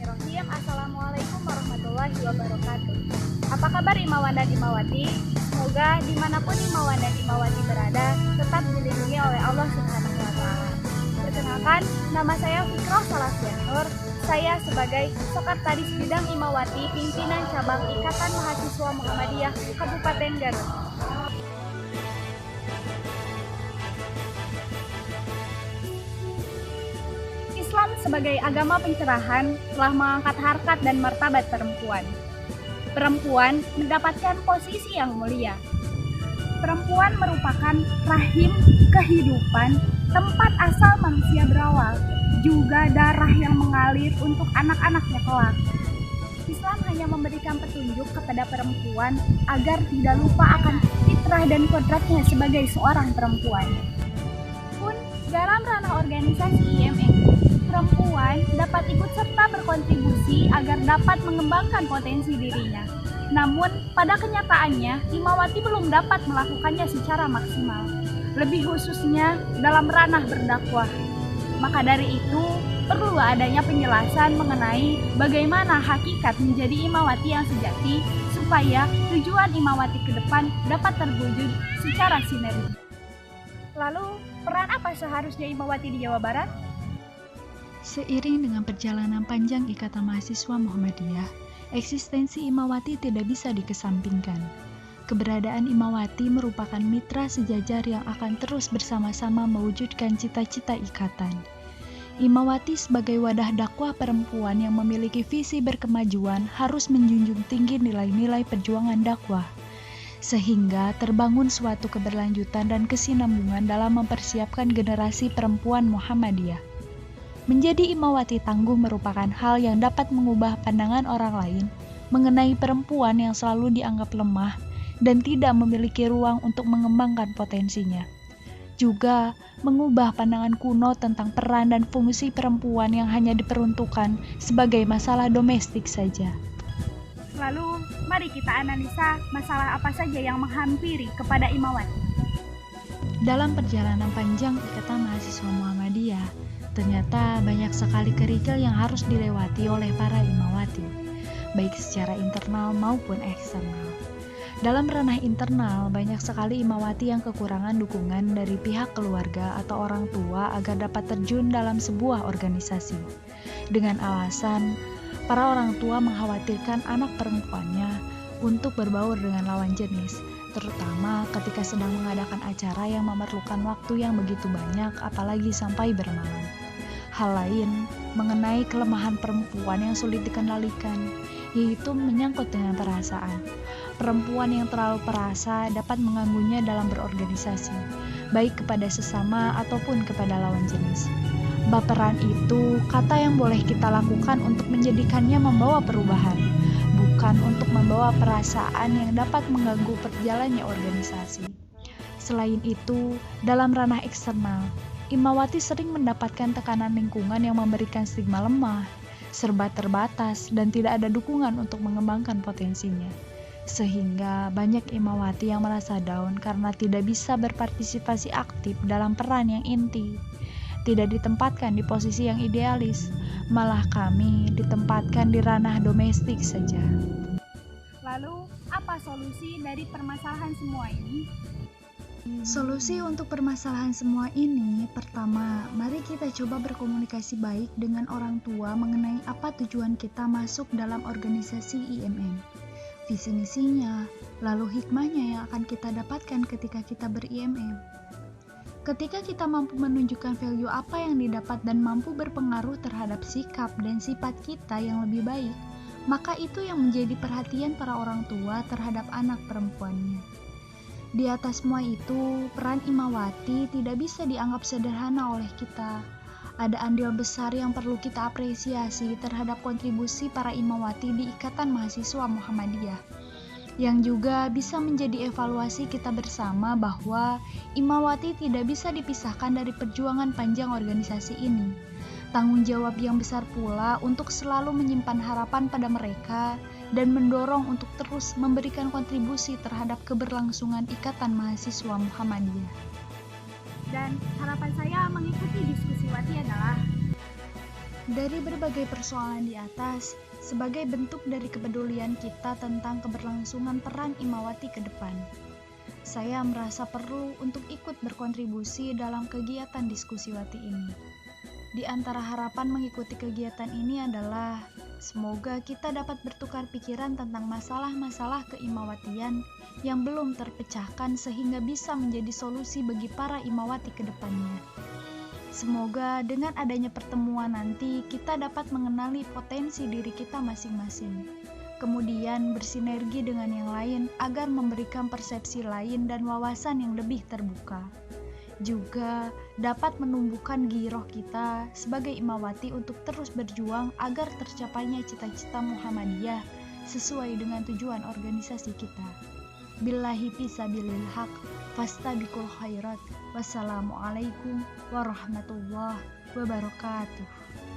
Bismillahirrahmanirrahim. Assalamualaikum warahmatullahi wabarakatuh. Apa kabar Imawan dan Imawati? Semoga dimanapun Imawan dan Imawati berada, tetap dilindungi oleh Allah Subhanahu wa Ta'ala. Perkenalkan, nama saya Fikrah Salasianur. Saya sebagai Sekretaris Bidang Imawati, Pimpinan Cabang Ikatan Mahasiswa Muhammadiyah Kabupaten Garut. Islam sebagai agama pencerahan telah mengangkat harkat dan martabat perempuan. Perempuan mendapatkan posisi yang mulia. Perempuan merupakan rahim kehidupan, tempat asal manusia berawal, juga darah yang mengalir untuk anak-anaknya kelak. Islam hanya memberikan petunjuk kepada perempuan agar tidak lupa akan fitrah dan kodratnya sebagai seorang perempuan. Pun dalam ranah organisasi IMM, perempuan dapat ikut serta berkontribusi agar dapat mengembangkan potensi dirinya. Namun, pada kenyataannya, Imawati belum dapat melakukannya secara maksimal, lebih khususnya dalam ranah berdakwah. Maka dari itu, perlu adanya penjelasan mengenai bagaimana hakikat menjadi Imawati yang sejati, supaya tujuan Imawati ke depan dapat terwujud secara sinergi. Lalu, peran apa seharusnya Imawati di Jawa Barat? Seiring dengan perjalanan panjang Ikatan Mahasiswa Muhammadiyah, eksistensi Imawati tidak bisa dikesampingkan. Keberadaan Imawati merupakan mitra sejajar yang akan terus bersama-sama mewujudkan cita-cita ikatan. Imawati sebagai wadah dakwah perempuan yang memiliki visi berkemajuan harus menjunjung tinggi nilai-nilai perjuangan dakwah, sehingga terbangun suatu keberlanjutan dan kesinambungan dalam mempersiapkan generasi perempuan Muhammadiyah. Menjadi Imawati tangguh merupakan hal yang dapat mengubah pandangan orang lain mengenai perempuan yang selalu dianggap lemah dan tidak memiliki ruang untuk mengembangkan potensinya. Juga mengubah pandangan kuno tentang peran dan fungsi perempuan yang hanya diperuntukkan sebagai masalah domestik saja. Lalu, mari kita analisa masalah apa saja yang menghampiri kepada Imawati. Dalam perjalanan panjang Ikatan Mahasiswa Muhammadiyah, ternyata banyak sekali kerikil yang harus dilewati oleh para Imawati, baik secara internal maupun eksternal. Dalam ranah internal, banyak sekali Imawati yang kekurangan dukungan dari pihak keluarga atau orang tua agar dapat terjun dalam sebuah organisasi. Dengan alasan, para orang tua mengkhawatirkan anak perempuannya untuk berbaur dengan lawan jenis, terutama ketika sedang mengadakan acara yang memerlukan waktu yang begitu banyak, apalagi sampai bermalam. Hal lain mengenai kelemahan perempuan yang sulit dikendalikan, yaitu menyangkut dengan perasaan. Perempuan yang terlalu perasa dapat mengganggunya dalam berorganisasi, baik kepada sesama ataupun kepada lawan jenis. Baperan itu kata yang boleh kita lakukan untuk menjadikannya membawa perubahan, bukan untuk membawa perasaan yang dapat mengganggu perjalannya organisasi. Selain itu, dalam ranah eksternal, Imawati sering mendapatkan tekanan lingkungan yang memberikan stigma lemah, serba terbatas, dan tidak ada dukungan untuk mengembangkan potensinya. Sehingga banyak Imawati yang merasa down karena tidak bisa berpartisipasi aktif dalam peran yang inti. Tidak ditempatkan di posisi yang idealis, malah kami ditempatkan di ranah domestik saja. Lalu, apa solusi dari permasalahan semua ini? Solusi untuk permasalahan semua ini, pertama, mari kita coba berkomunikasi baik dengan orang tua mengenai apa tujuan kita masuk dalam organisasi IMM, visi misinya, lalu hikmahnya yang akan kita dapatkan ketika kita ber-IMM. Ketika kita mampu menunjukkan value apa yang didapat dan mampu berpengaruh terhadap sikap dan sifat kita yang lebih baik, maka itu yang menjadi perhatian para orang tua terhadap anak perempuannya. Di atas semua itu, peran Imawati tidak bisa dianggap sederhana oleh kita. Ada andil besar yang perlu kita apresiasi terhadap kontribusi para Imawati di Ikatan Mahasiswa Muhammadiyah, yang juga bisa menjadi evaluasi kita bersama bahwa Imawati tidak bisa dipisahkan dari perjuangan panjang organisasi ini. Tanggung jawab yang besar pula untuk selalu menyimpan harapan pada mereka dan mendorong untuk terus memberikan kontribusi terhadap keberlangsungan Ikatan Mahasiswa Muhammadiyah. Dan harapan saya mengikuti diskusi Wati adalah Dari berbagai persoalan di atas, sebagai bentuk dari kepedulian kita tentang keberlangsungan peran Imawati ke depan, saya merasa perlu untuk ikut berkontribusi dalam kegiatan diskusi Wati ini. Di antara harapan mengikuti kegiatan ini adalah semoga kita dapat bertukar pikiran tentang masalah-masalah keimawatian yang belum terpecahkan sehingga bisa menjadi solusi bagi para Imawati ke depannya. Semoga dengan adanya pertemuan nanti kita dapat mengenali potensi diri kita masing-masing. Kemudian bersinergi dengan yang lain agar memberikan persepsi lain dan wawasan yang lebih terbuka. Juga dapat menumbuhkan giroh kita sebagai Imawati untuk terus berjuang agar tercapainya cita-cita Muhammadiyah sesuai dengan tujuan organisasi kita. Billahi fisabilil haq, fastabiqul khairat. Wassalamualaikum warahmatullahi wabarakatuh.